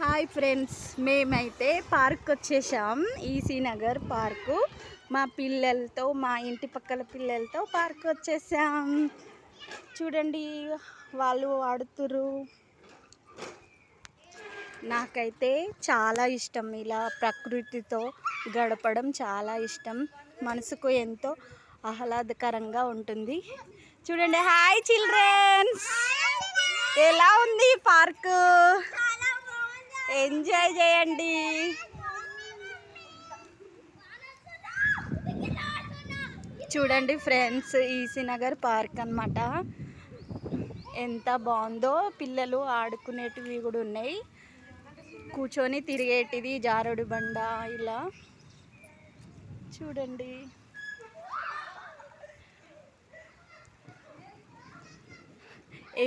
Hi friends, మేమైతే park వచ్చేసాం. EC Nagar park. మా పిల్లలతో, మా ఇంటి పక్కల పిల్లలతో పార్క్ వచ్చేసాం. చూడండి, వాళ్ళు ఆడుతురు. నాకైతే చాలా ఇష్టం, ఇలా ప్రకృతితో గడపడం చాలా ఇష్టం. మనసుకు ఎంతో ఆహ్లాదకరంగా ఉంటుంది. చూడండి, హాయ్ చిల్డ్రన్స్, ఎలా ఉంది పార్కు? ఎంజాయ్ చేయండి. చూడండి ఫ్రెండ్స్, ఈసీ నగర్ పార్క్ అన్నమాట. ఎంత బాగుందో. పిల్లలు ఆడుకునేటివి కూడా ఉన్నాయి, కూర్చొని తిరిగేటిది జారుడు బండ. ఇలా చూడండి.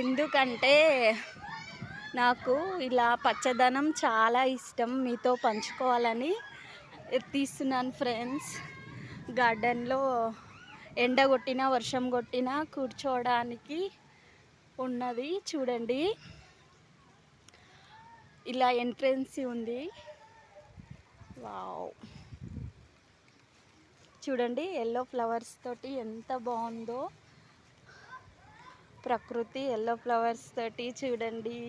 ఎందుకంటే నాకు ఇలా పచ్చదనం చాలా ఇష్టం, మీతో పంచుకోవాలని తీస్తున్నాను ఫ్రెండ్స్. గార్డెన్లో ఎండ కొట్టినా వర్షం కొట్టినా కూర్చోవడానికి ఉన్నది. చూడండి, ఇలా ఎంట్రెన్స్ ఉంది. వావ్, చూడండి, ఎల్లో ఫ్లవర్స్ తోటి ఎంత బాగుందో ప్రకృతి. ఎల్లో ఫ్లవర్స్ తోటి చూడండి.